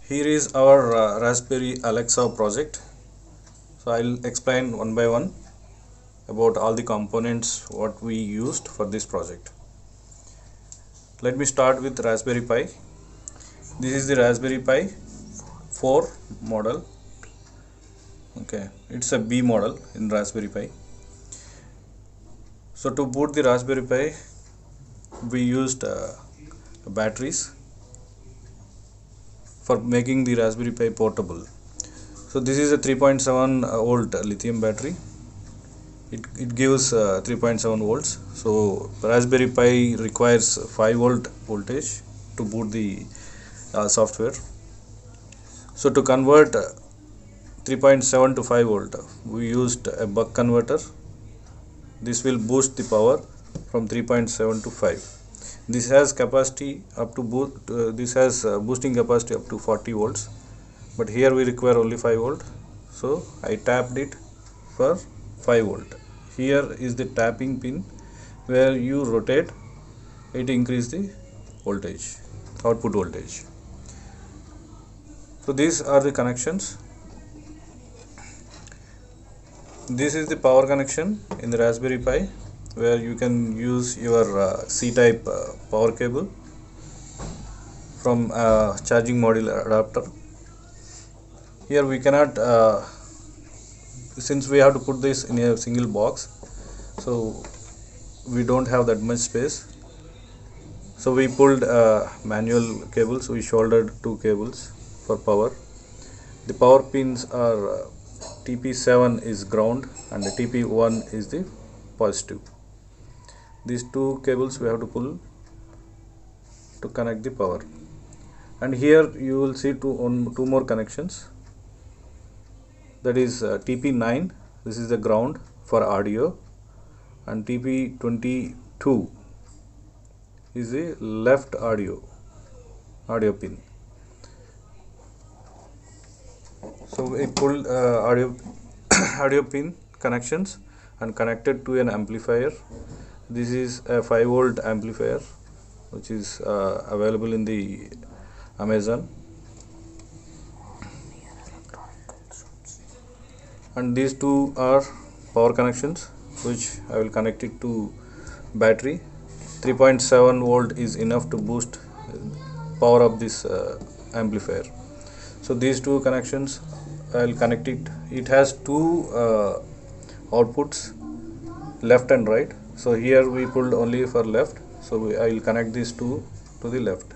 Here is our Raspberry Alexa project. So I'll explain one by one about all the components what we used for this project. Let me start with Raspberry Pi. This is the Raspberry Pi 4 model. Okay, it's a B model in Raspberry Pi. So to boot the Raspberry Pi, we used batteries for making the Raspberry Pi portable. So this is a 3.7 volt lithium battery. It gives 3.7 volts. So Raspberry Pi requires 5 volt voltage to boot the software. So to convert 3.7 to 5 volt. We used a buck converter. This will boost the power from 3.7 to 5. This has capacity up to boosting capacity up to 40 volts, but here we require only 5 volt, so I tapped it for 5 volt. Here is the tapping pin where you rotate it, increase the voltage, output voltage. So these are the connections. This is the power connection in the Raspberry Pi, where you can use your C-type power cable from charging module adapter. Here we cannot, since we have to put this in a single box, so we don't have that much space. So we pulled manual cables. We soldered 2 cables for power. The power pins are TP7 is ground and the TP1 is the positive. These 2 cables we have to pull to connect the power. And here you will see two more connections. That is TP9. This is the ground for audio, and TP22 is the left audio pin. So we pulled audio pin connections and connected to an amplifier. This is a 5 volt amplifier which is available in the Amazon, and these 2 are power connections which I will connect it to battery. 3.7 volt is enough to boost power of this amplifier. So these 2 connections I will connect it. It has 2 outputs, left and right. So here we pulled only for left, so I will connect these 2 to the left.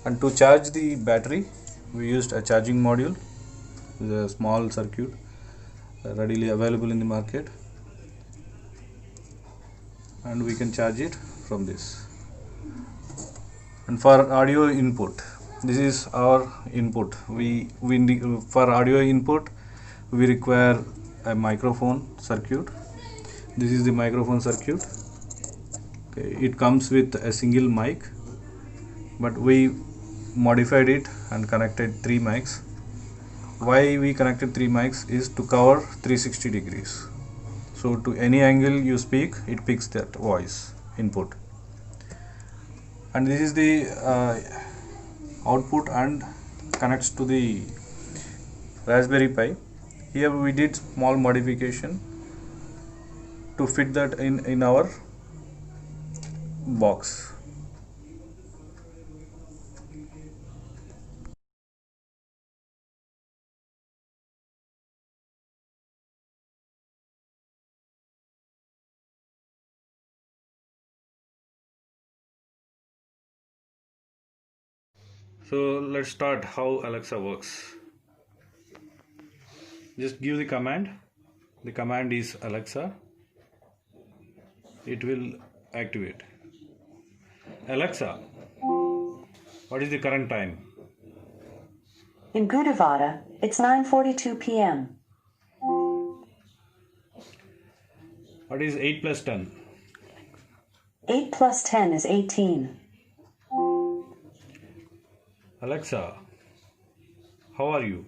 And to charge the battery, we used a charging module, a small circuit readily available in the market, and we can charge it from this. And for audio input, this is our input. For audio input we require a microphone circuit. This is the microphone circuit. Okay, it comes with a single mic, but we modified it and connected 3 mics. Why we connected 3 mics is to cover 360 degrees. So to any angle you speak, it picks that voice input. And this is the output and connects to the Raspberry Pi. Here we did small modification to fit that in our box. So let's start how Alexa works. Just give the command. The command is Alexa. It will activate. Alexa, what is the current time? In Gudavada, it's 9:42 p.m. What is 8 plus 10? 8 plus 10 is 18. Alexa, how are you?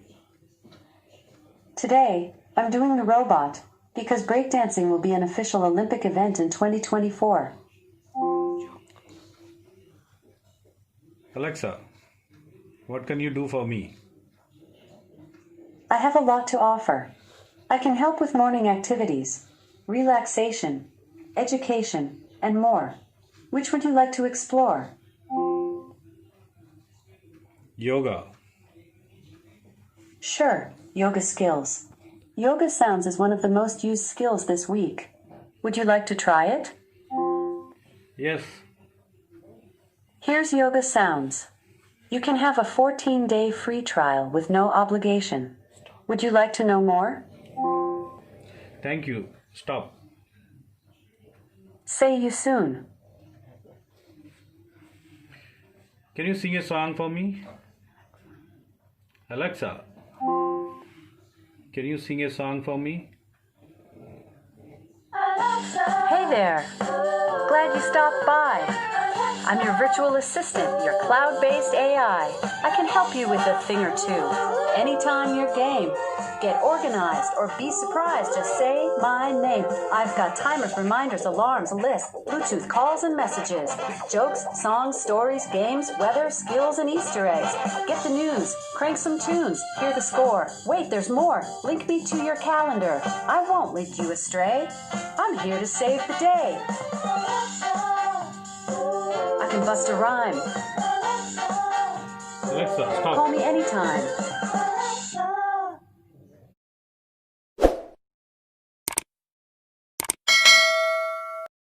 Today, I'm doing the robot, because breakdancing will be an official Olympic event in 2024. Alexa, what can you do for me? I have a lot to offer. I can help with morning activities, relaxation, education, and more. Which would you like to explore? Yoga. Sure, yoga skills. Yoga Sounds is one of the most used skills this week. Would you like to try it? Yes. Here's Yoga Sounds. You can have a 14-day free trial with no obligation. Would you like to know more? Thank you. Stop. See you soon. Can you sing a song for me? Alexa, can you sing a song for me? Hey there! Glad you stopped by. I'm your virtual assistant, your cloud-based AI. I can help you with a thing or two. Anytime you're game, get organized or be surprised, just say my name. I've got timers, reminders, alarms, lists, Bluetooth calls and messages, jokes, songs, stories, games, weather, skills, and Easter eggs. Get the news, crank some tunes, hear the score. Wait, there's more. Link me to your calendar. I won't lead you astray. I'm here to save the day. I can bust a rhyme. Alexa, stop. Call me anytime.